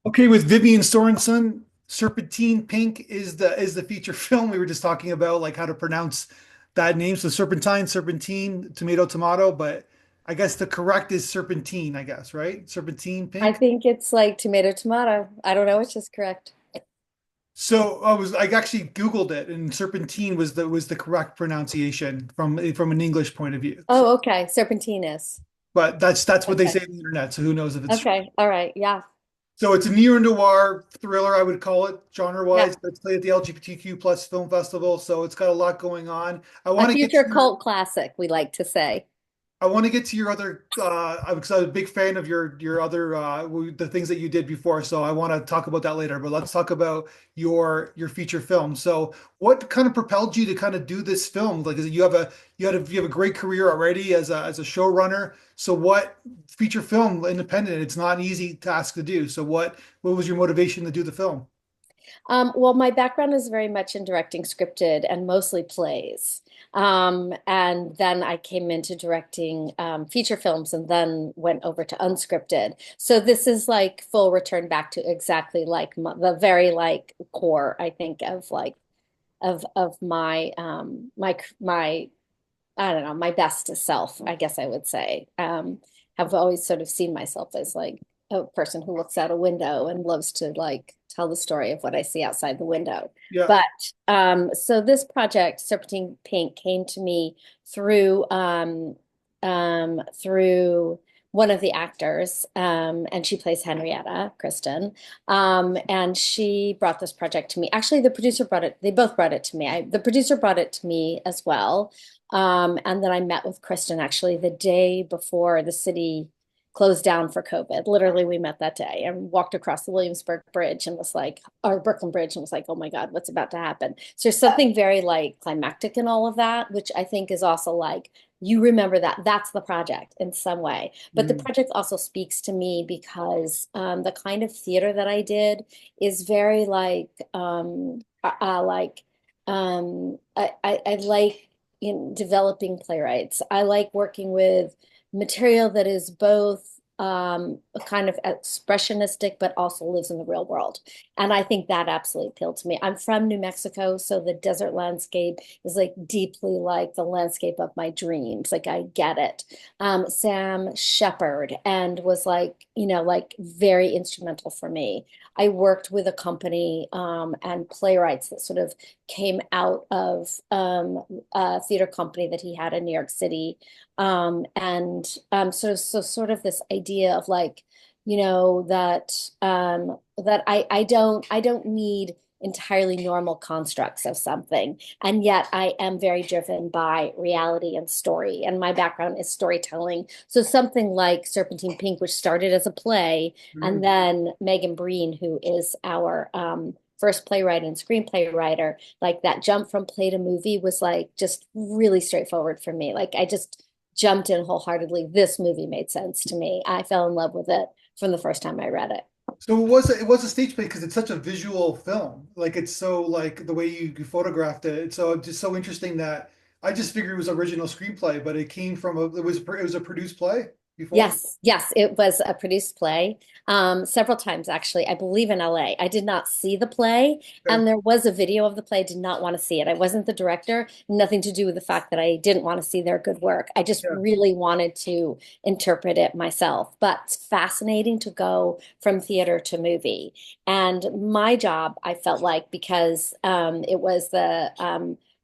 Okay, with Vivian Sorenson, Serpentine Pink is the feature film we were just talking about, like how to pronounce that name. So Serpentine, Serpentine, tomato, tomato, but I guess the correct is Serpentine, I guess, right? Serpentine I Pink. think it's like tomato, tomato. I don't know which is correct. So I actually Googled it, and Serpentine was the correct pronunciation from an English point of view. So, Oh, okay. Serpentinous. but that's what they Okay. say on the internet. So who knows if it's true? Okay. All right. Yeah. So it's a neo-noir thriller, I would call it, Yeah. genre-wise. It's played at the LGBTQ plus film festival, so it's got a lot going on. I A want to get future to your cult classic, we like to say. I want to get to your other because I was a big fan of your other the things that you did before, so I want to talk about that later. But let's talk about your feature film. So what kind of propelled you to kind of do this film? Like is it, you have a great career already as a showrunner. So what feature film independent? It's not an easy task to do. So what was your motivation to do the film? Well, my background is very much in directing scripted and mostly plays. And then I came into directing feature films and then went over to unscripted. So this is like full return back to exactly like the very like core, I think, of like of my my I don't know, my best self, I guess I would say. Have always sort of seen myself as like a person who looks out a window and loves to like tell the story of what I see outside the window. Yeah. But so this project, Serpentine Pink, came to me through one of the actors, and she plays Henrietta, Kristen. And she brought this project to me. Actually, the producer brought it, they both brought it to me. The producer brought it to me as well. And then I met with Kristen actually the day before the city closed down for COVID. Literally, we met that day and walked across the Williamsburg Bridge and was like, or Brooklyn Bridge, and was like, oh my God, what's about to happen? So there's something very like climactic in all of that, which I think is also like, you remember that that's the project in some way. But the Mm. project also speaks to me because the kind of theater that I did is very I like in developing playwrights. I like working with material that is both kind of expressionistic, but also lives in the real world. And I think that absolutely appealed to me. I'm from New Mexico, so the desert landscape is like deeply like the landscape of my dreams. Like I get it. Sam Shepard and was like, like very instrumental for me. I worked with a company and playwrights that sort of came out of a theater company that he had in New York City, and sort of this idea of like, that I don't need entirely normal constructs of something, and yet I am very driven by reality and story, and my background is storytelling. So something like Serpentine Pink, which started as a play, and Mm. then Megan Breen, who is our first playwright and screenplay writer, like that jump from play to movie was like just really straightforward for me. Like I just jumped in wholeheartedly. This movie made sense to me. I fell in love with it from the first time I read it. So it was a stage play because it's such a visual film. Like it's so like the way you photographed it. It's so just so interesting that I just figured it was original screenplay, but it came from it was a produced play before. Yes, yes, it was a produced play several times actually. I believe in LA. I did not see the play, Okay. and there was a video of the play. I did not want to see it. I wasn't the director, nothing to do with the fact that I didn't want to see their good work. I just Yeah. really wanted to interpret it myself. But it's fascinating to go from theater to movie. And my job, I felt like, because it was the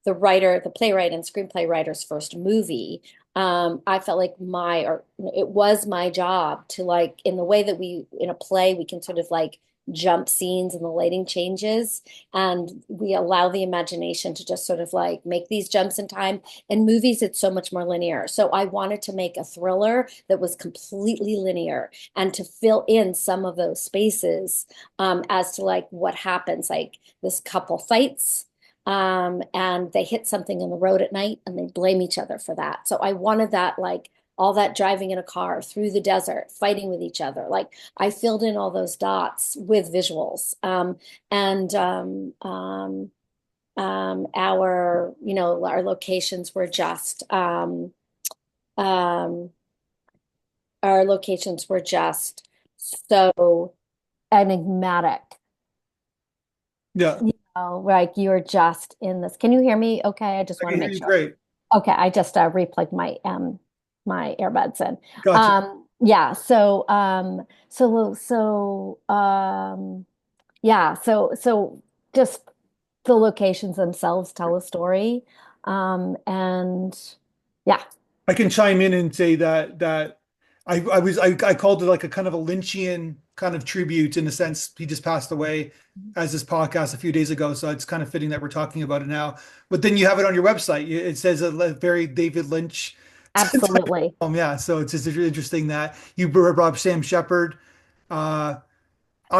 writer, the playwright and screenplay writer's first movie. I felt like or it was my job to like, in the way that we, in a play, we can sort of like jump scenes and the lighting changes, and we allow the imagination to just sort of like make these jumps in time. In movies, it's so much more linear. So I wanted to make a thriller that was completely linear and to fill in some of those spaces as to like what happens. Like this couple fights, and they hit something in the road at night and they blame each other for that. So I wanted that, like all that driving in a car through the desert, fighting with each other. Like I filled in all those dots with visuals. And our locations were just um, our locations were just so enigmatic. Yeah, Like you're just in this. Can you hear me? Okay, I just I want can to hear make you sure. great. Okay, I just replugged my earbuds in. Gotcha. Yeah, so yeah, so just the locations themselves tell a story. And yeah, I can chime in and say that I called it like a kind of a Lynchian kind of tribute in the sense he just passed away as this podcast a few days ago, so it's kind of fitting that we're talking about it now. But then you have it on your website. It says a very David Lynch type of absolutely. film. Yeah, so it's just interesting that you brought up Sam Shepard. Uh,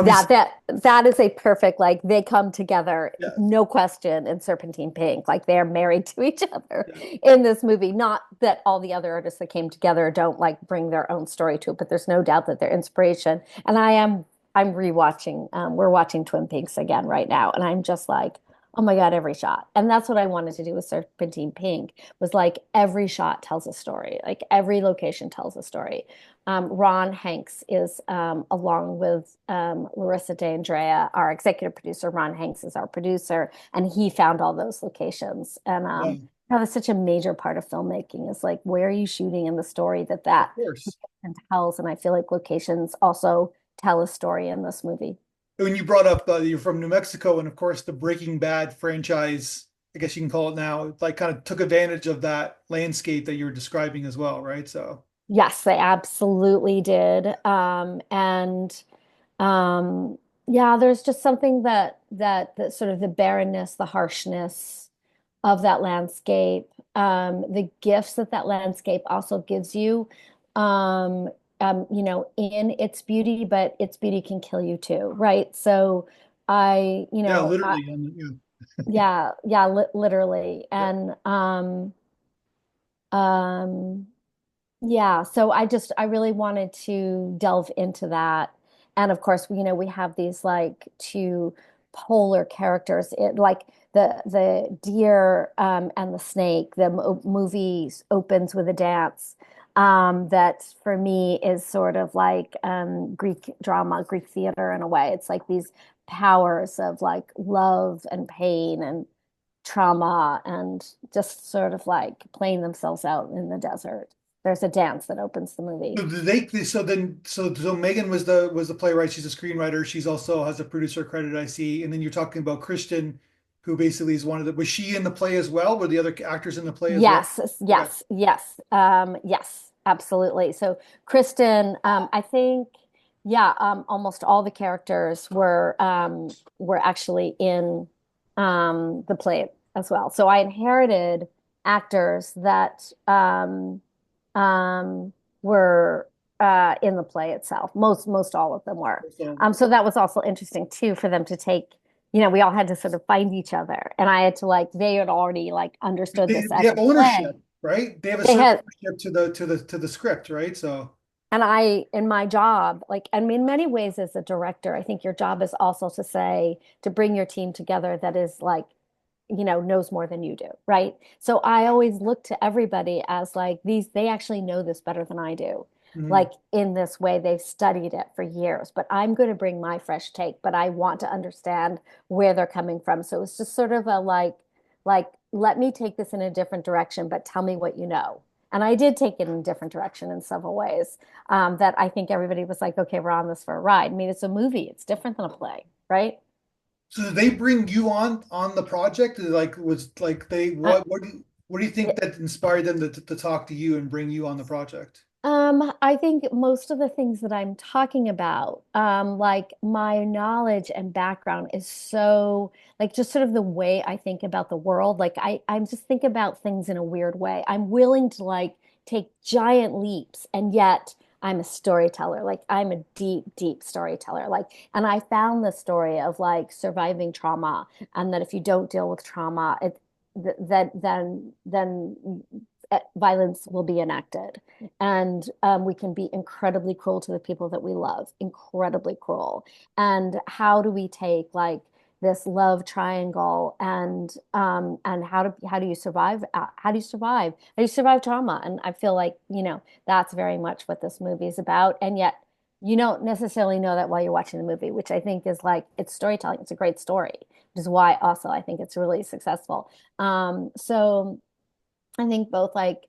Yeah, obviously, that is a perfect, like they come together, yeah, no question, in Serpentine Pink. Like they're married to each other yeah, in this movie. Not that all the other artists that came together don't like bring their own story to it, but there's no doubt that they're inspiration. And I'm rewatching, we're watching Twin Peaks again right now, and I'm just like, oh my God, every shot. And that's what I wanted to do with Serpentine Pink was like every shot tells a story, like every location tells a story. Ron Hanks is, along with Larissa DeAndrea, our executive producer. Ron Hanks is our producer, and he found all those locations. And yeah, that was such a major part of filmmaking is like, where are you shooting in the story of that course. location tells? And I feel like locations also tell a story in this movie. When you brought up you're from New Mexico, and of course the Breaking Bad franchise, I guess you can call it now, like kind of took advantage of that landscape that you were describing as well, right? So Yes, they absolutely did. And yeah, there's just something that sort of the barrenness, the harshness of that landscape, the gifts that that landscape also gives you, um, in its beauty, but its beauty can kill you too, right? So yeah, literally, yeah, yeah, yeah, li literally, yeah. and um, yeah, so I really wanted to delve into that. And of course, we have these like two polar characters. It like the deer and the snake. The movie opens with a dance that for me is sort of like Greek drama, Greek theater in a way. It's like these powers of like love and pain and trauma and just sort of like playing themselves out in the desert. There's a dance that opens the movie. So so Megan was the playwright. She's a screenwriter. She's also has a producer credit, I see. And then you're talking about Kristen, who basically is one of the. Was she in the play as well? Were the other actors in the play as well? Yes, Okay. yes, absolutely. So Kristen, I think, yeah, almost all the characters were actually in the play as well. So I inherited actors that um, were in the play itself. Most all of them were. So So that was also interesting too for them to take. We all had to sort of find each other, and I had to like they had already like understood this they as have a ownership, play. right? They have a They certain had, ownership to the script, right? So and in my job, like, I mean, in many ways as a director, I think your job is also to say, to bring your team together that is like, knows more than you do, right? So I always look to everybody as like they actually know this better than I do. mhm. Like in this way, they've studied it for years, but I'm going to bring my fresh take, but I want to understand where they're coming from. So it's just sort of a like, let me take this in a different direction, but tell me what you know. And I did take it in a different direction in several ways, that I think everybody was like, okay, we're on this for a ride. I mean, it's a movie, it's different than a play, right? So did they bring you on the project? Like was like they Uh, what do you think that inspired them to talk to you and bring you on the project? I think most of the things that I'm talking about, like my knowledge and background is so like just sort of the way I think about the world. Like I just think about things in a weird way. I'm willing to like take giant leaps, and yet I'm a storyteller. Like I'm a deep, deep storyteller. Like, and I found the story of like surviving trauma, and that if you don't deal with trauma, that then violence will be enacted, and we can be incredibly cruel to the people that we love, incredibly cruel. And how do we take like this love triangle and how do you survive? How do you survive? How do you survive trauma? And I feel like that's very much what this movie is about. And yet you don't necessarily know that while you're watching the movie, which I think is like it's storytelling. It's a great story, which is why also I think it's really successful. So I think both like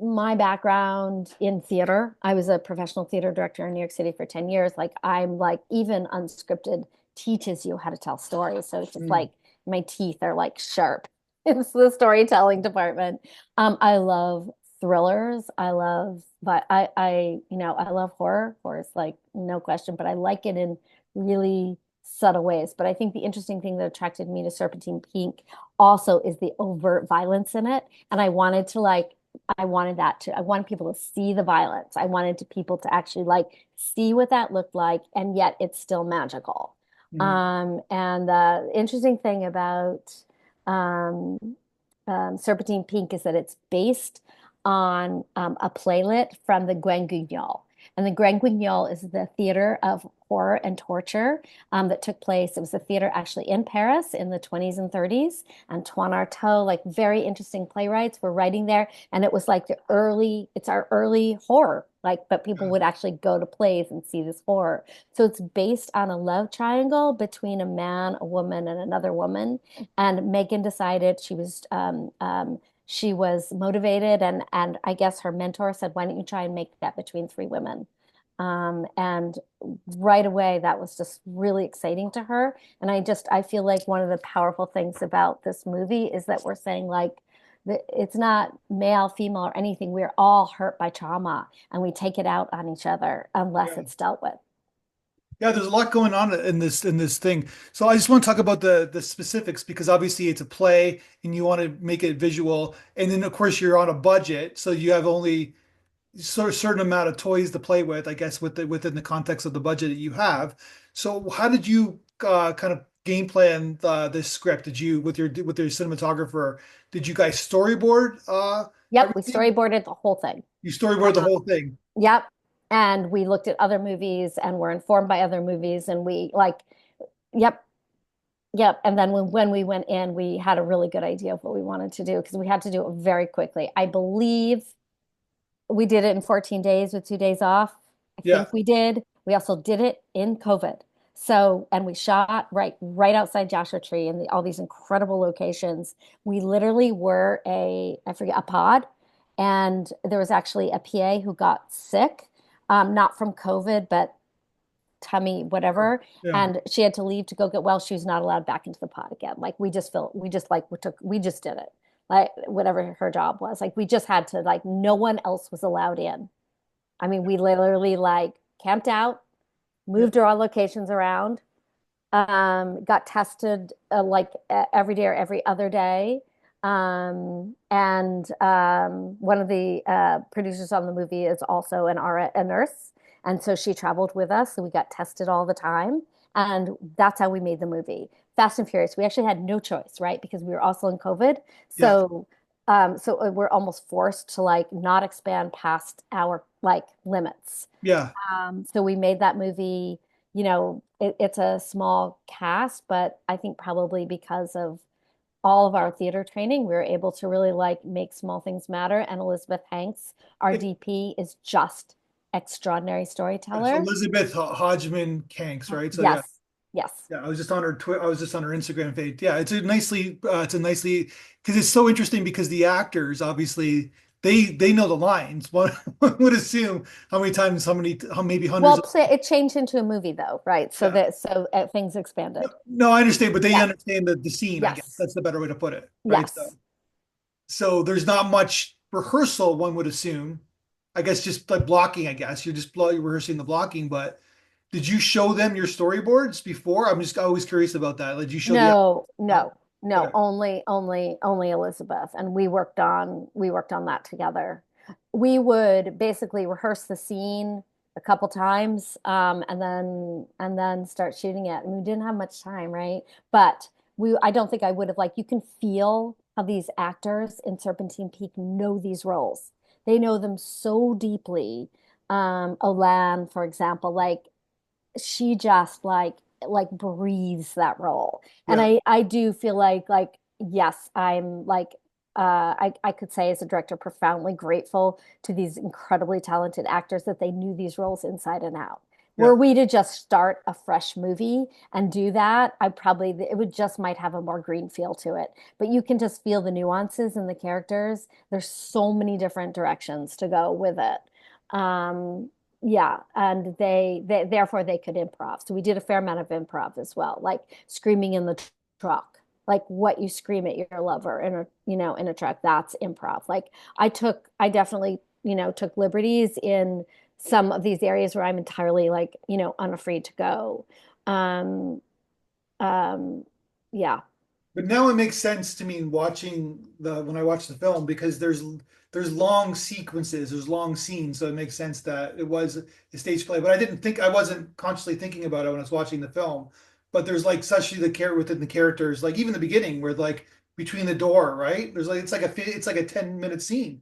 my background in theater, I was a professional theater director in New York City for 10 years. Like I'm like even unscripted teaches you how to tell stories. So it's just Mm, like my teeth are like sharp. It's the storytelling department. I love thrillers. I love, but I love horror. Horror is like no question, but I like it in really subtle ways. But I think the interesting thing that attracted me to Serpentine Pink also is the overt violence in it. And I wanted that to, I wanted people to see the violence. I wanted to people to actually like see what that looked like, and yet it's still magical. mm. And the interesting thing about um, Serpentine Pink is that it's based on a playlet from the Grand Guignol. And the Grand Guignol is the theater of horror and torture that took place. It was a theater actually in Paris in the 20s and 30s. Antoine Artaud, like very interesting playwrights were writing there. And it was like it's our early horror. Like, but people Yeah. would actually go to plays and see this horror. So it's based on a love triangle between a man, a woman, and another woman. And Megan decided she was motivated, and I guess her mentor said, "Why don't you try and make that between three women?" And right away, that was just really exciting to her. And I feel like one of the powerful things about this movie is that we're saying like it's not male, female, or anything. We're all hurt by trauma, and we take it out on each other unless Yeah. it's dealt with. Yeah, there's a lot going on in this thing. So I just want to talk about the specifics because obviously it's a play and you want to make it visual. And then of course you're on a budget, so you have only sort of certain amount of toys to play with, I guess, within the context of the budget that you have. So how did you kind of game plan this script? Did you with your cinematographer, did you guys storyboard Yep, we everything? storyboarded the whole thing. You storyboard the whole thing. Yep. And we looked at other movies and were informed by other movies. And we like, yep, yep. And then when we went in, we had a really good idea of what we wanted to do because we had to do it very quickly. I believe we did it in 14 days with 2 days off. I Yeah. think we did. We also did it in COVID. So, and we shot right outside Joshua Tree and all these incredible locations. We literally were I forget, a pod, and there was actually a PA who got sick, not from COVID, but tummy, whatever. Yeah. And she had to leave to go get well. She was not allowed back into the pod again. Like we just did it. Like whatever her job was. Like we just had to, like, no one else was allowed in. I mean, we literally like camped out, Yeah. moved our locations around, got tested every day or every other day. And one of the producers on the movie is also a nurse. And so she traveled with us. So we got tested all the time. And that's how we made the movie. Fast and Furious. We actually had no choice, right? Because we were also in COVID. Yeah. So we're almost forced to like not expand past our like limits. Yeah. So we made that movie, it's a small cast, but I think probably because of all of our theater training, we were able to really like make small things matter. And Elizabeth Hanks, our It- DP, is just extraordinary it's storyteller. Elizabeth Hodgman Kanks, right? So yeah. Yes, yes. Yeah, I was just on her I was just on her Instagram page. Yeah, it's a nicely because it's so interesting because the actors obviously they know the lines. One would assume how many times how maybe hundreds Well, of it changed into a movie though, right? So yeah. things No, expanded. no, I understand, but they Yes, understand the scene, I guess. yes, That's the better way to put it, right? yes. So there's not much rehearsal, one would assume. I guess just like blocking, I guess. You're rehearsing the blocking, but did you show them your storyboards before? I'm just always curious about that. Like, did you show the No, oh, no, no, okay. only Elizabeth. And we worked on that together. We would basically rehearse the scene a couple times, and then start shooting it. And we didn't have much time, right? But I don't think I would have like you can feel how these actors in Serpentine Peak know these roles. They know them so deeply. Olan, for example, like she just like breathes that role. And Yeah. I do feel like yes, I'm like I could say as a director profoundly grateful to these incredibly talented actors that they knew these roles inside and out. Yeah. Were we to just start a fresh movie and do that, I probably it would just might have a more green feel to it. But you can just feel the nuances in the characters. There's so many different directions to go with it. Yeah, and they therefore they could improv. So we did a fair amount of improv as well, like screaming in the truck, like what you scream at your lover in a in a truck. That's improv. Like I definitely took liberties in some of these areas where I'm entirely like unafraid to go. Um, um, yeah, But now it makes sense to me watching when I watch the film because there's long sequences, there's long scenes, so it makes sense that it was a stage play. But I wasn't consciously thinking about it when I was watching the film. But there's like such the care within the characters, like even the beginning where like between the door, right? There's like it's like a 10-minute scene.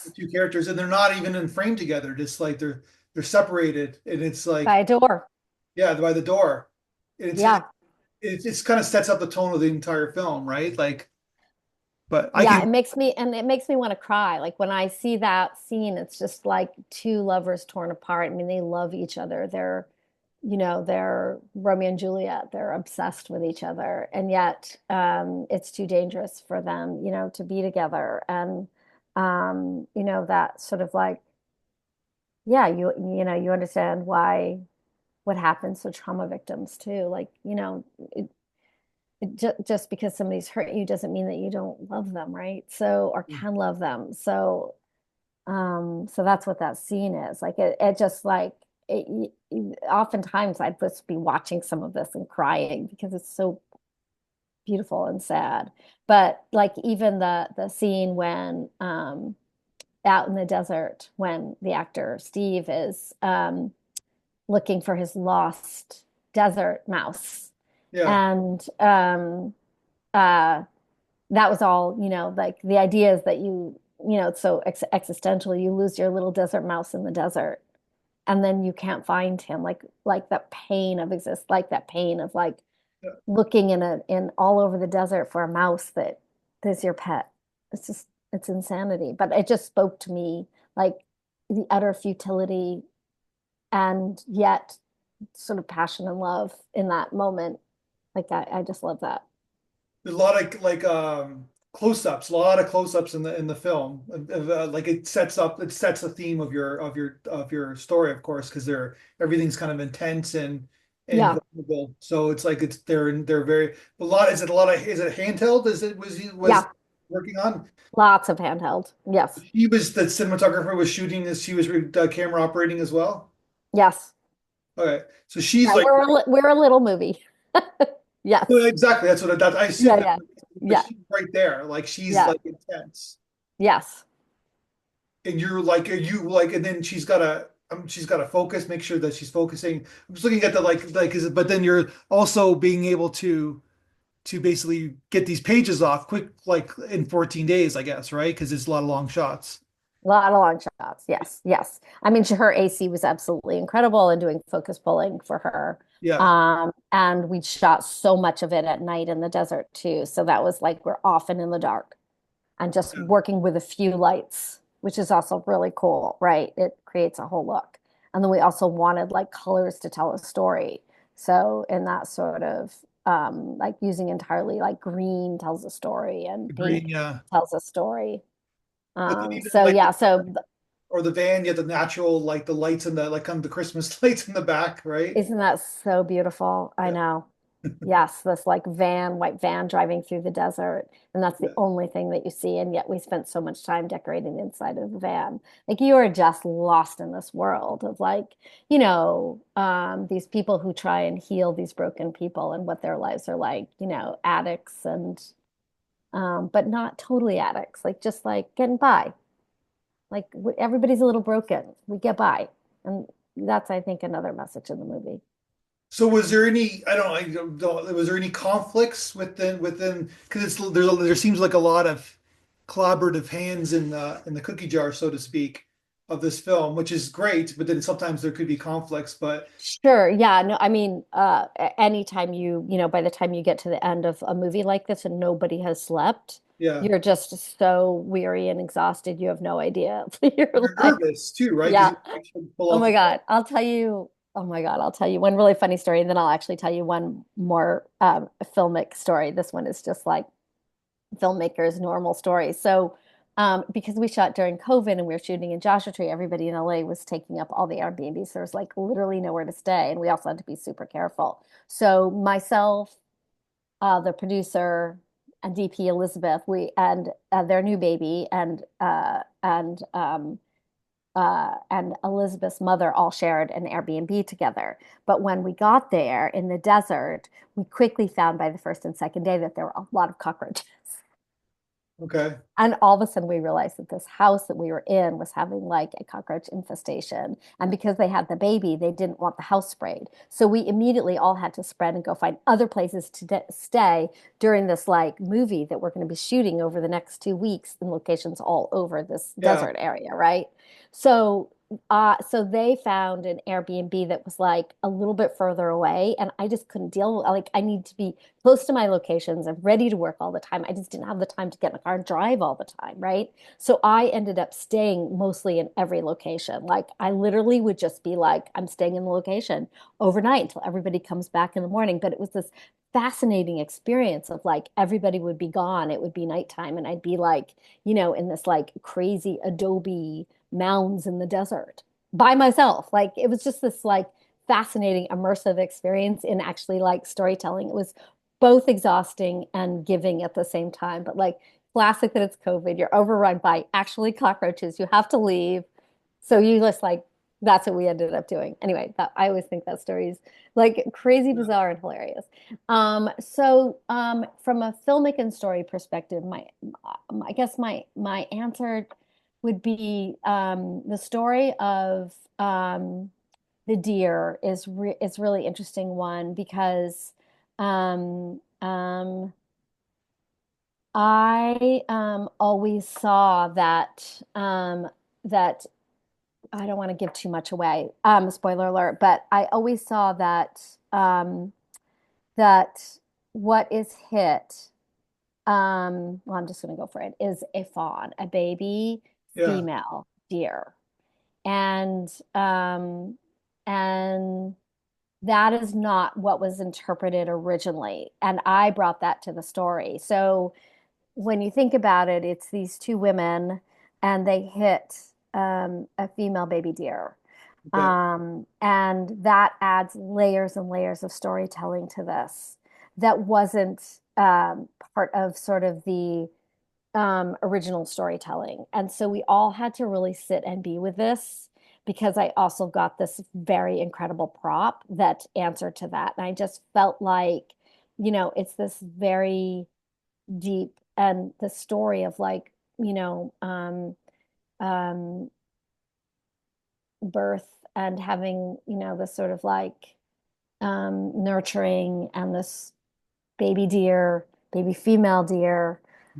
The yes, two characters, and they're not even in frame together, just like they're separated, and it's by like, a door. yeah, by the door. And Yeah, it's kind of sets up the tone of the entire film, right? Like, but I yeah, can, it makes me want to cry. Like when I see that scene, it's just like two lovers torn apart. I mean, they love each other. They're Romeo and Juliet. They're obsessed with each other, and yet it's too dangerous for them, to be together. And that sort of like, yeah, you understand why what happens to trauma victims too. Like, just because somebody's hurt you doesn't mean that you don't love them, right? So, or can love them. So that's what that scene is. Like it just like oftentimes I'd just be watching some of this and crying because it's so beautiful and sad. But like even the scene when out in the desert when the actor Steve is looking for his lost desert mouse yeah. and uh that was all, like the idea is that it's so existential. You lose your little desert mouse in the desert, and then you can't find him. Like that pain of like that pain of like looking in all over the desert for a mouse that is your pet. It's insanity. But it just spoke to me like the utter futility and yet sort of passion and love in that moment. Like I just love that. There's a lot of like close-ups, a lot of close-ups in the film. Like it sets the theme of your story, of course, because everything's kind of intense and Yeah. vulnerable. So it's like they're very a lot. Is it handheld? Is it was he was Yeah. working on? Lots of handheld. Yes. He was the cinematographer was shooting as she was camera operating as well. Yes. Okay, so she's Yeah, like we're a little movie. Yes. well, exactly. That's I Yeah, assume that, yeah. but Yeah. she's right there. Like she's Yeah. like intense, Yes. and you're like, are you like, and then she's got to focus, make sure that she's focusing. I'm just looking at the but then you're also being able to basically get these pages off quick, like in 14 days, I guess, right? Because it's a lot of long shots. A lot of long shots. Yes. Yes. I mean, her AC was absolutely incredible and doing focus pulling for her. Yeah, And we shot so much of it at night in the desert too. So that was like we're often in the dark and just yeah, working with a few lights, which is also really cool, right? It creates a whole look. And then we also wanted like colors to tell a story. So in that sort of like using entirely like green tells a story and green, pink yeah. tells a story. But then even So like yeah, so or the van, you have the natural like the lights in the like kind of the Christmas lights in the back, right? isn't that so beautiful? I Yeah, know. Yes, this like white van driving through the desert. And that's the yeah. only thing that you see. And yet we spent so much time decorating the inside of the van. Like you are just lost in this world of like, these people who try and heal these broken people and what their lives are like, addicts and, but not totally addicts, like just like getting by. Like everybody's a little broken. We get by. And that's, I think, another message in the movie. So was there any, I don't know, was there any conflicts within because there seems like a lot of collaborative hands in the cookie jar, so to speak, of this film, which is great, but then sometimes there could be conflicts, but Sure. Yeah. No, I mean, anytime by the time you get to the end of a movie like this and nobody has slept, yeah. you're just so weary and exhausted. You have no idea. You're You're like, nervous too, right? Because yeah. you actually pull Oh out my the God. I'll tell you. Oh my God, I'll tell you one really funny story, and then I'll actually tell you one more filmic story. This one is just like filmmakers' normal story. So, because we shot during COVID and we were shooting in Joshua Tree, everybody in LA was taking up all the Airbnbs. So there was like literally nowhere to stay, and we also had to be super careful. So myself, the producer, and DP Elizabeth, we and their new baby, and Elizabeth's mother all shared an Airbnb together. But when we got there in the desert, we quickly found by the first and second day that there were a lot of cockroaches. Okay. And all of a sudden, we realized that this house that we were in was having like a cockroach infestation. And because they had the baby, they didn't want the house sprayed. So we immediately all had to spread and go find other places to stay during this like movie that we're going to be shooting over the next 2 weeks in locations all over this Yeah. desert area, right? So so they found an Airbnb that was like a little bit further away, and I just couldn't deal with, like, I need to be close to my locations. I'm ready to work all the time. I just didn't have the time to get in the car and drive all the time, right? So I ended up staying mostly in every location. Like I literally would just be like, I'm staying in the location overnight until everybody comes back in the morning. But it was this fascinating experience of like everybody would be gone. It would be nighttime, and I'd be like, in this like crazy adobe mounds in the desert by myself. Like it was just this like fascinating immersive experience in actually like storytelling. It was both exhausting and giving at the same time. But like classic that it's COVID, you're overrun by actually cockroaches. You have to leave. So you just like that's what we ended up doing. Anyway, I always think that story is like crazy, Yeah. bizarre, and hilarious. So from a filmmaking story perspective, I guess my answer would be the story of the deer is really interesting one because um, um, I always saw that I don't want to give too much away, spoiler alert, but I always saw that what is hit, well, I'm just going to go for it, is a fawn, a baby Yeah. female deer, and um, and that is not what was interpreted originally, and I brought that to the story. So when you think about it, it's these two women and they hit a female baby deer. Okay. And that adds layers and layers of storytelling to this that wasn't part of sort of the original storytelling. And so we all had to really sit and be with this because I also got this very incredible prop that answered to that. And I just felt like, it's this very deep and the story of like um birth and having this sort of like nurturing and this baby deer, baby female deer,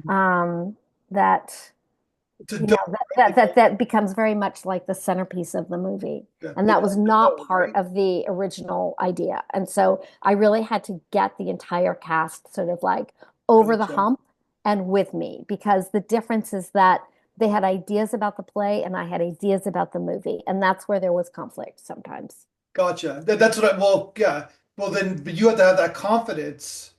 um that It's a doe, right? that becomes very much like the centerpiece of the movie. Yeah. And They that call was it the not doe, part right? of the original idea. And so I really had to get the entire cast sort of like over the Gotcha. hump and with me because the difference is that they had ideas about the play and I had ideas about the movie. And that's where there was conflict sometimes. Gotcha. That's what well, yeah. Well, then, but you have to have that confidence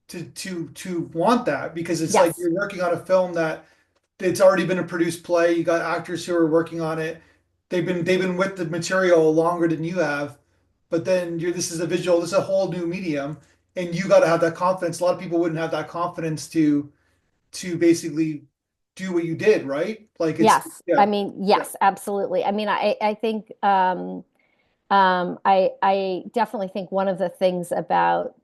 to want that because it's like Yes. you're working on a film that it's already been a produced play. You got actors who are working on it. They've been with the material longer than you have, but then this is a visual, this is a whole new medium, and you got to have that confidence. A lot of people wouldn't have that confidence to basically do what you did, right? Like it's Yes. I yeah, mean, yeah, yes, absolutely. I mean, I think I definitely think one of the things about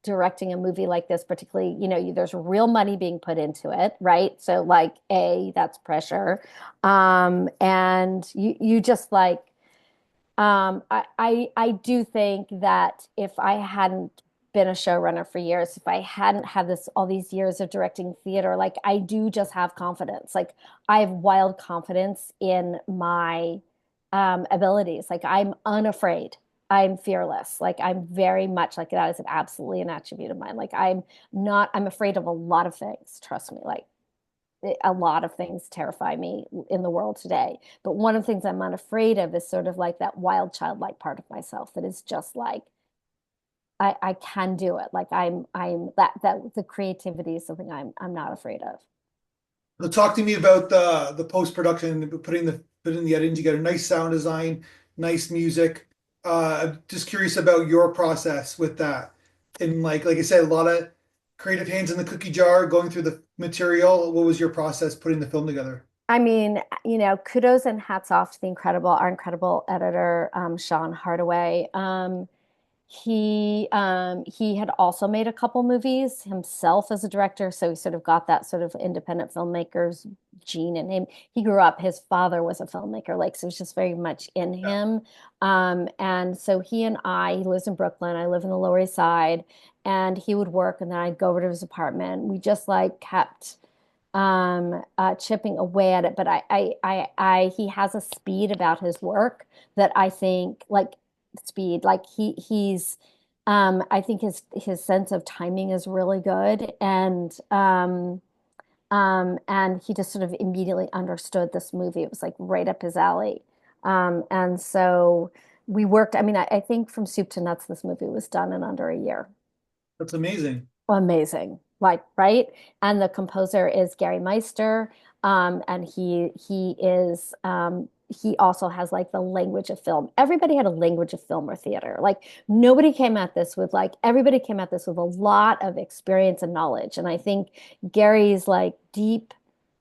directing a movie like this, particularly, there's real money being put into it, right? So like that's pressure. And you just like I do think that if I hadn't been a showrunner for years, if I hadn't had this all these years of directing theater, like I do just have confidence. Like I have wild confidence in my abilities. Like I'm unafraid. I'm fearless. Like I'm very much like that is absolutely an attribute of mine. Like I'm afraid of a lot of things. Trust me. Like a lot of things terrify me in the world today. But one of the things I'm not afraid of is sort of like that wild childlike part of myself that is just like I can do it. Like I'm that the creativity is something I'm not afraid of. So talk to me about the post production, putting the editing together. Nice sound design, nice music. I'm just curious about your process with that. And like I said, a lot of creative hands in the cookie jar, going through the material. What was your process putting the film together? I mean, kudos and hats off to our incredible editor, Sean Hardaway. He had also made a couple movies himself as a director, so he sort of got that sort of independent filmmaker's gene in him. He grew up, his father was a filmmaker, like so it's just very much in Yeah, him. And so he lives in Brooklyn, I live in the Lower East Side, and he would work and then I'd go over to his apartment. We just like kept chipping away at it. But he has a speed about his work that I think like speed, like I think his sense of timing is really good. And he just sort of immediately understood this movie. It was like right up his alley. And so we worked, I mean, I think from soup to nuts, this movie was done in under a year. that's amazing. Amazing. Like, right? And the composer is Gary Meister. And he also has like the language of film. Everybody had a language of film or theater. Like everybody came at this with a lot of experience and knowledge. And I think Gary's like deep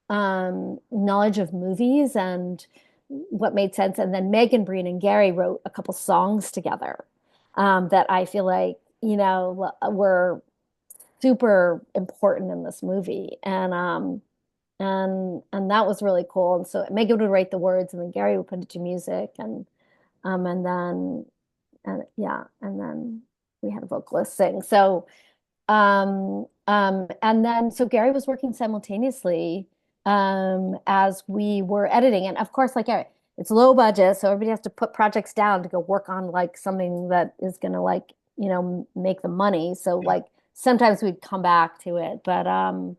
knowledge of movies and what made sense. And then Megan Breen and Gary wrote a couple songs together that I feel like, were super important in this movie. And that was really cool. And so Megan would write the words and then Gary would put it to music and then and then we had a vocalist sing. So and then so Gary was working simultaneously as we were editing. And of course, like it's low budget, so everybody has to put projects down to go work on like something that is gonna like, make the money. So Yeah. like sometimes we'd come back to it. But and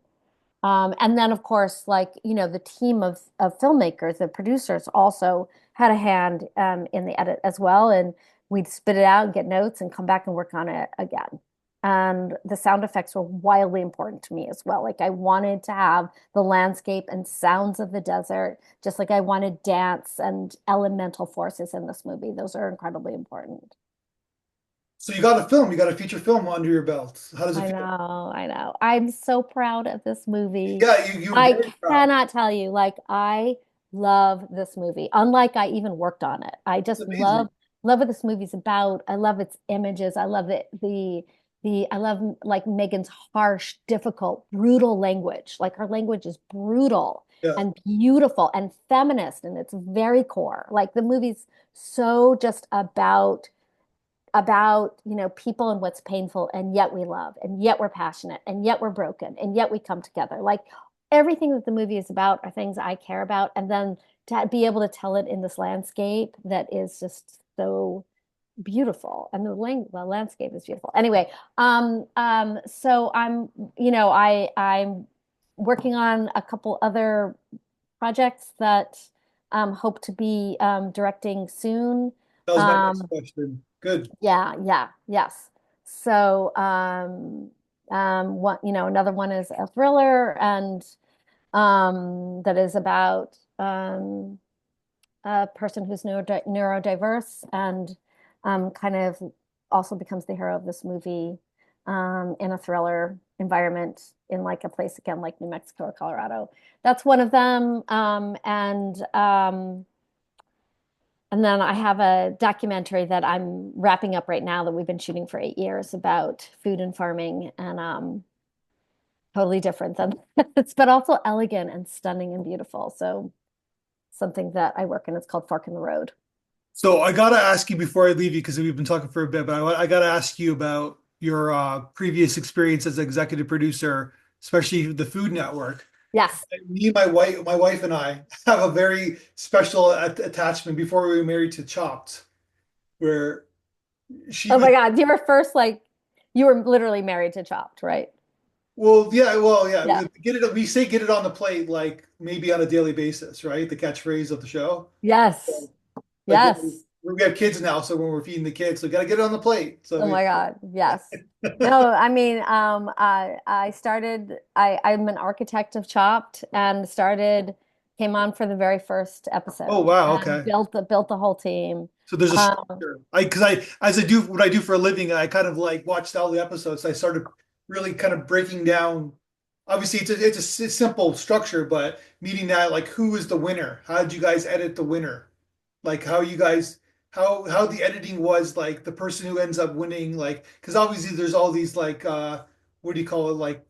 then of course, like, the team of filmmakers, the producers also had a hand in the edit as well. And we'd spit it out and get notes and come back and work on it again. And the sound effects were wildly important to me as well. Like I wanted to have the landscape and sounds of the desert, just like I wanted dance and elemental forces in this movie. Those are incredibly important. So you got a feature film under your belt. How does it I feel? know, I know. I'm so proud of this movie. Yeah, you were I very proud. cannot tell you, like, I love this movie. Unlike I even worked on it. I It's just amazing. love what this movie's about. I love its images. I love I love like Megan's harsh, difficult, brutal language. Like her language is brutal Yeah. and beautiful and feminist and its very core. Like the movie's so just about people and what's painful, and yet we love, and yet we're passionate, and yet we're broken, and yet we come together. Like everything that the movie is about are things I care about, and then to be able to tell it in this landscape that is just so beautiful, and the landscape is beautiful. Anyway, so I'm working on a couple other projects that hope to be directing soon. That was my next Um, question. Good. yes. So, another one is a thriller, and that is about a person who's neurodiverse and kind of also becomes the hero of this movie in a thriller environment in like a place again like New Mexico or Colorado. That's one of them, and then I have a documentary that I'm wrapping up right now that we've been shooting for 8 years about food and farming, and totally different than it's, but also elegant and stunning and beautiful. So something that I work in, it's called Fork in the Road. So I gotta ask you before I leave you because we've been talking for a bit, but I gotta ask you about your previous experience as executive producer, especially the Food Network. Yes. Me, my wife and I have a very special attachment before we were married to Chopped, where she Oh was my God. You were literally married to Chopped, right? well, yeah. Yeah. Get it. We say get it on the plate, like maybe on a daily basis, right? The catchphrase of the show. Yes. Like Yes. we have kids now, so when we're feeding the kids, so gotta get it on the plate. So Oh my God. Yes. No, I mean, I'm an architect of Chopped and came on for the very first oh episode wow, and okay. built the whole team. So there's a Um, structure. Because as I do what I do for a living, I kind of like watched all the episodes. I started really kind of breaking down. Obviously, it's a simple structure, but meaning that like who is the winner? How did you guys edit the winner? Like how you guys how the editing was like the person who ends up winning, like because obviously there's all these like what do you call it, like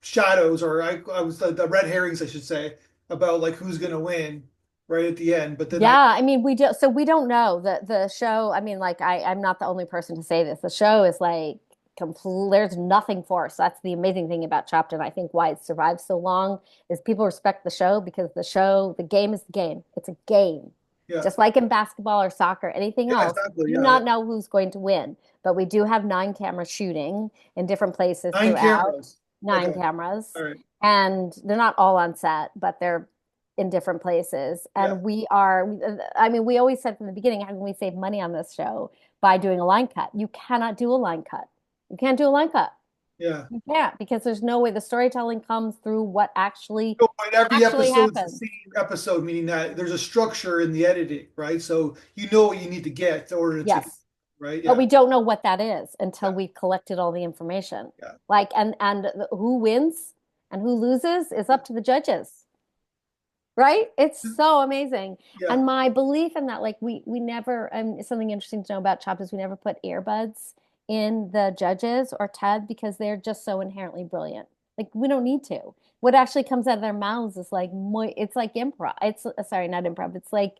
shadows, or I was the red herrings I should say, about like who's gonna win right at the end. But then yeah, I mean, we don't know the show. I mean, like I'm not the only person to say this. The show is like complete, there's nothing forced. That's the amazing thing about Chopped, and I think why it survives so long is people respect the show because the game is the game. It's a game. yeah, Just like in basketball or soccer, anything yeah, else, exactly, you do yeah, yeah. not know who's going to win. But we do have nine cameras shooting in different places Nine throughout, cameras. nine Okay, cameras, all right, and they're not all on set, but they're in different places. yeah, And I mean, we always said from the beginning, how can we save money on this show by doing a line cut? You cannot do a line cut. You can't do a line cut. yeah. You can't because there's no way the storytelling comes through what So in every actually episode's the happens. same episode, meaning that there's a structure in the editing, right? So you know what you need to get in order to, Yes. right? But Yeah, we don't know what that is until yeah, we've collected all the information. yeah. Like, and who wins and who loses is up to the judges. Right? It's so amazing. Yeah. And my belief in that, like we never, something interesting to know about Chopped is we never put earbuds in the judges or Ted because they're just so inherently brilliant. Like we don't need to. What actually comes out of their mouths is like it's like improv. It's sorry, not improv. It's like,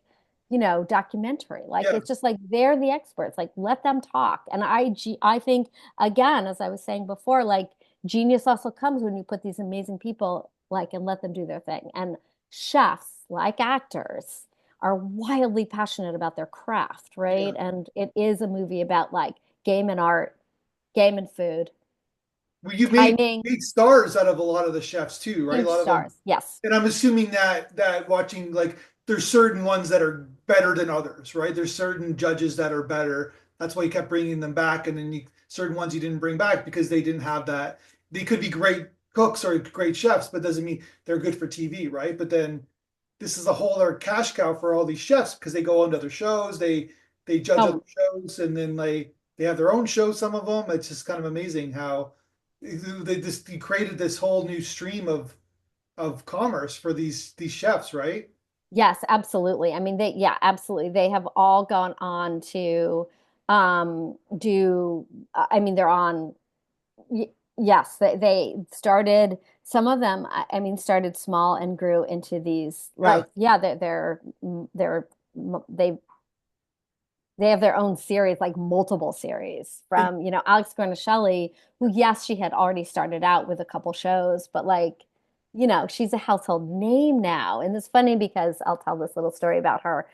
documentary. Like Yeah. it's just like they're the experts. Like let them talk. And I think again, as I was saying before, like genius also comes when you put these amazing people like and let them do their thing. And chefs, like actors, are wildly passionate about their craft, Yeah. right? And it is a movie about like game and art, game and food, Well, you timing, made stars out of a lot of the chefs too, right? A huge lot of them. stars. Yes. And I'm assuming that watching, like there's certain ones that are better than others, right? There's certain judges that are better. That's why you kept bringing them back, and then certain ones you didn't bring back because they didn't have that. They could be great cooks or great chefs, but doesn't mean they're good for TV, right? But then this is a whole other cash cow for all these chefs because they go on to other shows, they judge other Oh, shows, and then they have their own shows. Some of them, it's just kind of amazing how they created this whole new stream of commerce for these chefs, right? yes, absolutely. I mean, yeah, absolutely. They have all gone on to do, I mean, they're on, yes, they started, some of them, I mean, started small and grew into these, Yeah. like, yeah, they're, they they have their own series, like multiple series And from, Alex Guarnaschelli, who, yes, she had already started out with a couple shows, but like, she's a household name now. And it's funny because I'll tell this little story about her.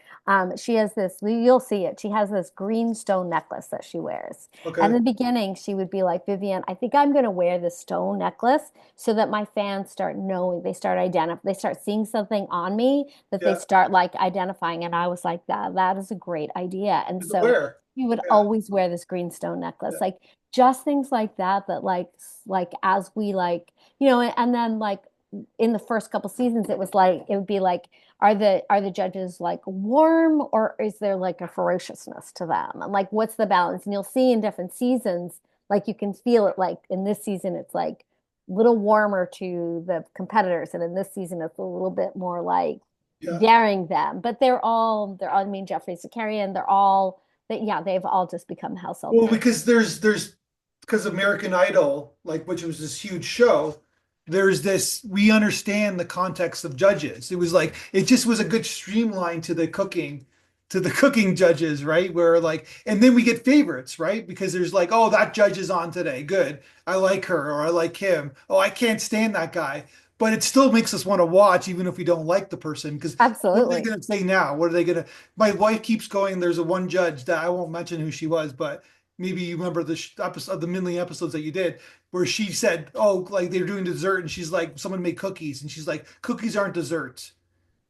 She has this, you'll see it. She has this green stone necklace that she wears. And okay. in the beginning, she would be like, Vivian, I think I'm going to wear this stone necklace so that my fans start knowing, they start seeing something on me that they Yeah. start like identifying. And I was like, that is a great idea. And Good to so wear. you would Yeah. always wear this greenstone necklace, Yeah. like just things like that, that like as we like, and then like in the first couple seasons, it would be like, are the judges like warm or is there like a ferociousness to them? And like, what's the balance? And you'll see in different seasons, like you can feel it like in this season, it's like a little warmer to the competitors. And in this season, it's a little bit more like Yeah. daring them, but I mean, Jeffrey Zakarian, yeah, they've all just become household Well, names. because because American Idol, like which was this huge show, there's this we understand the context of judges. It was like it just was a good streamline to the cooking judges, right? Where like and then we get favorites, right? Because there's like, oh, that judge is on today. Good. I like her or I like him. Oh, I can't stand that guy. But it still makes us want to watch even if we don't like the person because what are they Absolutely. going to say now? What are they going to My wife keeps going, there's a one judge that I won't mention who she was, but maybe you remember the episode, the Minley episodes that you did, where she said, "Oh, like they're doing dessert," and she's like, "Someone made cookies," and she's like, "Cookies aren't dessert."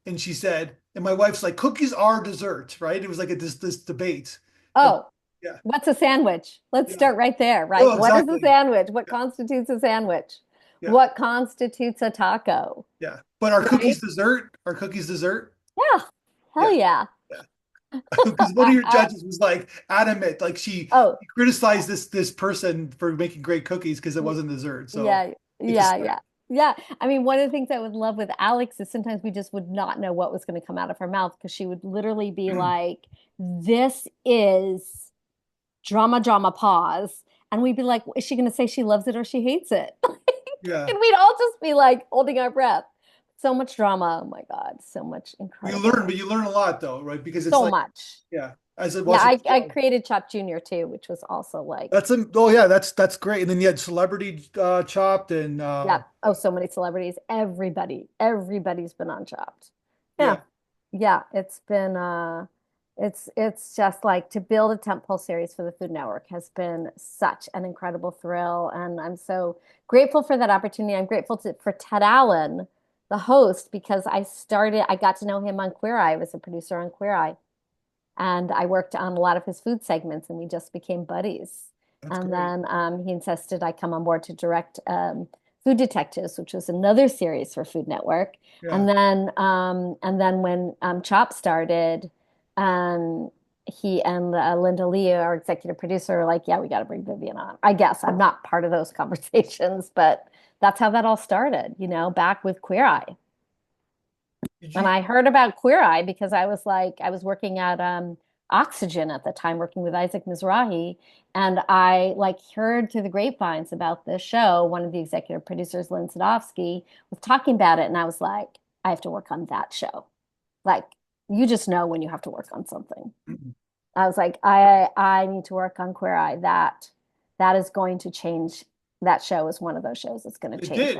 And she said, and my wife's like, "Cookies are dessert," right? It was like this debate. Of, Oh, yeah, what's a sandwich? Let's yeah. start right there, right? Oh, What is a exactly. sandwich? What Yeah, constitutes a sandwich? yeah, What constitutes a taco, yeah. But are right? cookies dessert? Are cookies dessert? Yeah, hell Yeah, yeah. yeah. Because one of your judges was like adamant, like she Oh, criticized this person for making great cookies because it wasn't dessert. So yeah, it's yeah, just yeah. Yeah. I mean, one of the things I would love with Alex is sometimes we just would not know what was going to come out of her mouth because she would literally be like, this is drama, drama, pause. And we'd be like, is she going to say she loves it or she hates it? yeah. And we'd all just be like holding our breath. So much drama. Oh my God. So much You incredible learn, drama. but you learn a lot though, right? Because it's So like, much. yeah, as I Yeah, watching the I show. created Chop Junior too, which was also like, That's a oh yeah, that's great. And then you had Celebrity Chopped and yeah. Oh, so many celebrities. Everybody's been on Chopped. Yeah. yeah. Yeah. It's just like to build a tentpole series for the Food Network has been such an incredible thrill. And I'm so grateful for that opportunity. I'm grateful for Ted Allen, the host, because I got to know him on Queer Eye. I was a producer on Queer Eye. And I worked on a lot of his food segments, and we just became buddies. That's And great. then he insisted I come on board to direct Food Detectives, which was another series for Food Network. Yeah. And then when Chop started, um, he and Linda Lee, our executive producer, were like, "Yeah, we got to bring Vivian on." I guess I'm not part of those conversations, but that's how that all started. Back with Queer Eye. Did And you I heard about Queer Eye because I was working at Oxygen at the time, working with Isaac Mizrahi, and I like heard through the grapevines about this show. One of the executive producers, Lynn Sadowski, was talking about it, and I was like, I have to work on that show. Like, you just know when you have to work on something. I was like, I need to work on Queer Eye. That is going to change. That show is one of those shows that's going to it change my. did.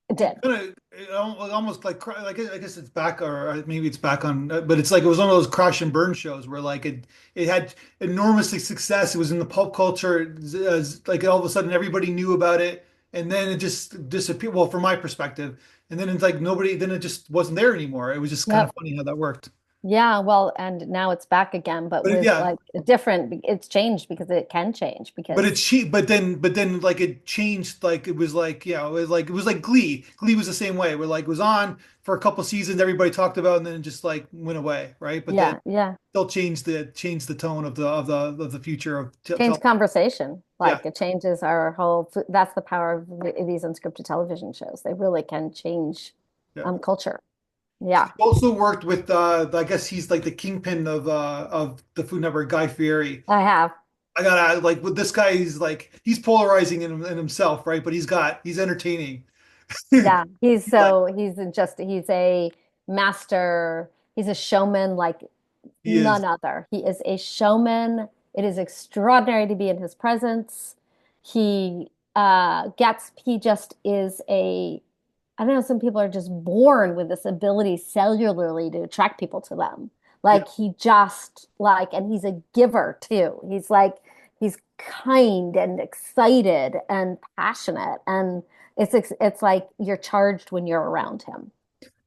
It It did. kind of almost like I guess it's back or maybe it's back on, but it's like it was one of those crash and burn shows where like it had enormous success. It was in the pulp culture, like all of a sudden everybody knew about it, and then it just disappeared. Well, from my perspective, and then it's like nobody, then it just wasn't there anymore. It was just kind of Yep. funny how that worked. Yeah, well, and now it's back again, but But with yeah, like a different, it's changed because it can change but because it's cheap. But then like it changed. Like it was like it was like Glee. Glee was the same way. Where like it was on for a couple seasons, everybody talked about, it, and then it just like went away, right? But then yeah, yeah, still changed the tone of the future of change conversation. yeah, Like it changes our whole, that's the power of these unscripted television shows. They really can change yeah. culture. Yeah, Also worked with I guess he's like the kingpin of the Food Network, Guy Fieri. I have. I gotta like with this guy, he's polarizing in himself, right? But he's entertaining. Yeah, He's like he's a master, he's a showman like he is. none other. He is a showman. It is extraordinary to be in his presence. He just is I don't know, some people are just born with this ability cellularly to attract people to them. Yeah. Like he just like, and he's a giver too. He's kind and excited and passionate. And it's like you're charged when you're around him.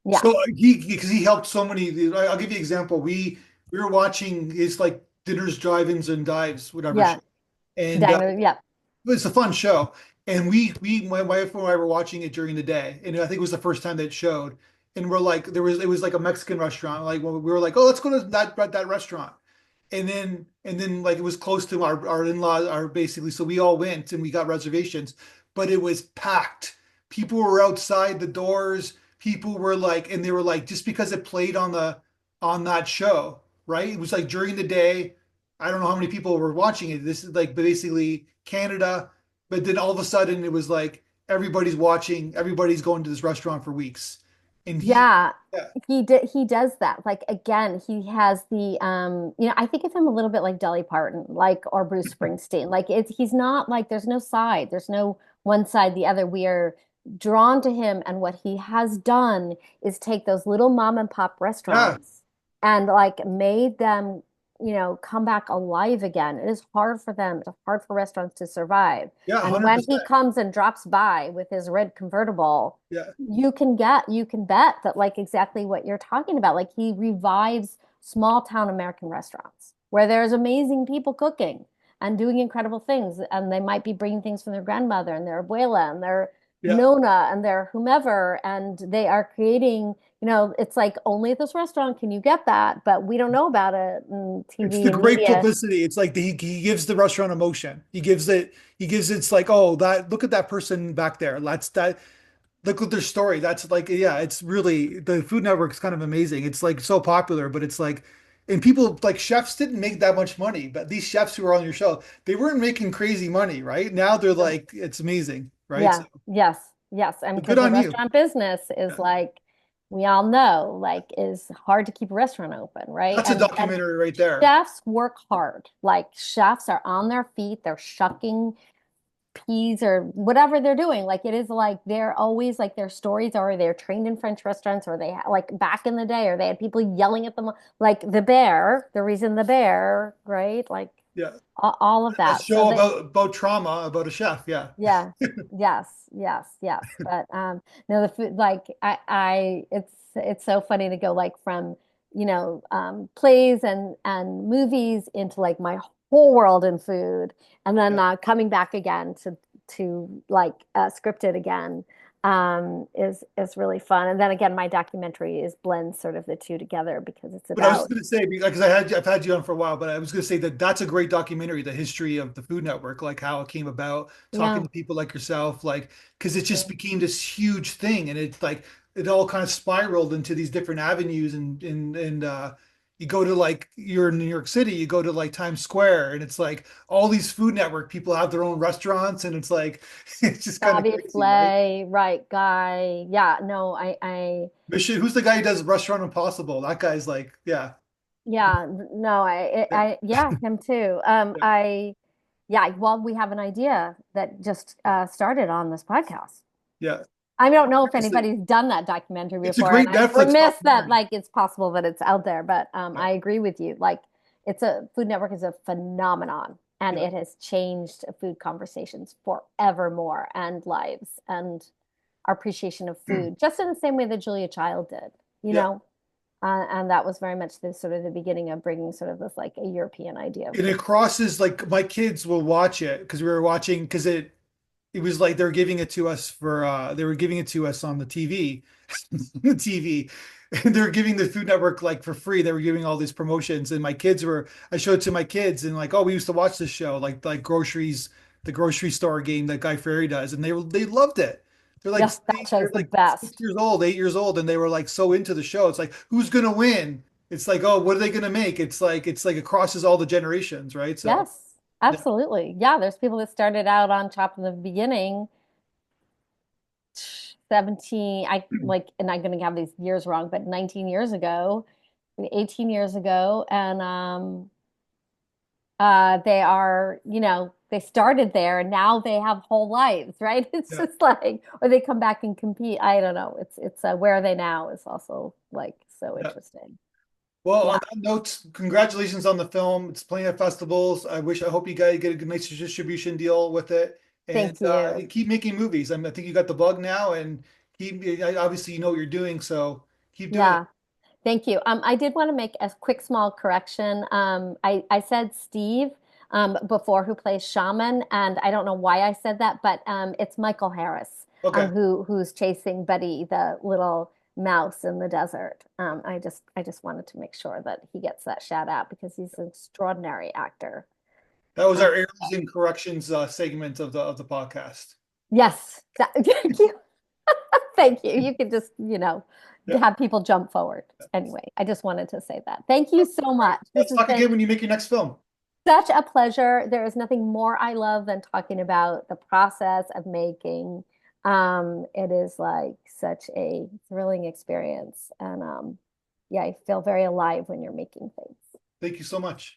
Yeah. So he because he helped so many. I'll give you an example. We were watching his like dinners, drive-ins, and dives, whatever show, Yeah. and Diamond. Yeah. it's a fun show. And my wife and I were watching it during the day, and I think it was the first time that it showed. And we're like, it was like a Mexican restaurant. Like when we were like, oh, let's go to that restaurant. And then like it was close to our in-laws are basically, so we all went and we got reservations, but it was packed. People were outside the doors. People were like, and they were like, just because it played on that show, right? It was like during the day. I don't know how many people were watching it. This is like basically Canada, but then all of a sudden it was like everybody's watching, everybody's going to this restaurant for weeks. And Yeah, yeah, he does that. Like again, he has I think of him a little bit like Dolly Parton, like or Bruce Springsteen. Like he's not like there's no side, there's no one side, the other. We are drawn to him, and what he has done is take those little mom and pop yeah, restaurants and like made them come back alive again. It is hard for them. It's hard for restaurants to survive. Yeah, And when 100%. he comes and drops by with his red convertible, Yeah. you can bet that like exactly what you're talking about. Like he revives small town American restaurants where there's amazing people cooking and doing incredible things. And they might be bringing things from their grandmother and their abuela and their Yeah. nona and their whomever. And they are creating, it's like only at this restaurant can you get that, but we don't know about it in It's TV the and great media. publicity. It's like he gives the restaurant emotion. It's like, oh, that look at that person back there. That's that look at their story. That's like, yeah, it's really the Food Network's kind of amazing. It's like so popular, but it's like, and people like chefs didn't make that much money, but these chefs who are on your show, they weren't making crazy money, right? Now they're like, it's amazing, right? Yeah, So yes, yes. And good because the on you. restaurant business is Yeah. like, we all know, like, is hard to keep a restaurant open, right? That's a And documentary right there. chefs work hard. Like, chefs are on their feet, they're shucking peas or whatever they're doing. Like, it is like they're always like their stories are they're trained in French restaurants, or like back in the day, or they had people yelling at them, like the bear, the reason the bear, right? Like, Yeah. all of A that. So show they, about trauma, about a chef. Yeah. yeah, yes, yes, yes. But no, the food, like it's so funny to go like from, plays and movies into like my whole world in food, and then Yeah. coming back again to like scripted again is really fun. And then again, my documentary is blends sort of the two together because it's But I was just about, going to say, because I've had you on for a while, but I was going to say that that's a great documentary, the history of the Food Network, like how it came about, talking yeah. to people like yourself, like, because it just became this huge thing, and it's like it all kind of spiraled into these different avenues, and you go to like you're in New York City, you go to like Times Square, and it's like all these Food Network people have their own restaurants, and it's like it's just kind of Bobby crazy, right? Flay, right guy. Yeah, no, I Mission, who's the guy who does Restaurant Impossible? That guy's like, yeah, yeah, no, yeah, yeah, him too. yeah. Yeah, well, we have an idea that just started on this podcast. Yeah. I don't know if anybody's done that documentary It's a before, and great I'm Netflix remiss that documentary. like it's possible that it's out there, but Yeah, I agree with you. Like, Food Network is a phenomenon, and yeah, it has changed food conversations forevermore and lives and our appreciation of food, just in the same way that Julia Child did, you yeah. know? And that was very much the sort of the beginning of bringing sort of this like a European idea of And food. it crosses like my kids will watch it because we were watching because it was like they were giving it to us for they were giving it to us on the TV, the TV. And they're giving the Food Network like for free. They were giving all these promotions, and I showed it to my kids, and like, oh, we used to watch this show, like groceries, the grocery store game that Guy Fieri does, and they loved it. Yes, that They're show's the like 6 best. years old, 8 years old, and they were like so into the show. It's like, who's gonna win? It's like, oh, what are they gonna make? It's like it crosses all the generations, right? So Yes, yeah, absolutely. Yeah, there's people that started out on top in the beginning, 17, I like, and I'm gonna have these years wrong, but 19 years ago, 18 years ago, and they are, they started there and now they have whole lives, right? It's yeah. just like, or they come back and compete. I don't know. It's where are they now is also like so Yeah. interesting. Well, Yeah. on that note, congratulations on the film. It's playing at festivals. I hope you guys get a good, nice distribution deal with it, Thank you. and keep making movies. I think you got the bug now, and obviously you know what you're doing, so keep doing it. Yeah. Thank you. I did want to make a quick small correction. I said Steve before, who plays Shaman, and I don't know why I said that, but it's Michael Harris, Okay, who's chasing Betty, the little mouse in the desert. I just wanted to make sure that he gets that shout out because he's an extraordinary actor. that was Um, our errors and corrections segment of the podcast. yes, thank you. Thank you. You could just, Yeah. have people jump forward. Anyway, I just wanted to say that. Thank you All so right, much. This let's has talk been again when you make your next film. such a pleasure. There is nothing more I love than talking about the process of making. It is like such a thrilling experience. And yeah, I feel very alive when you're making things. Thank you so much.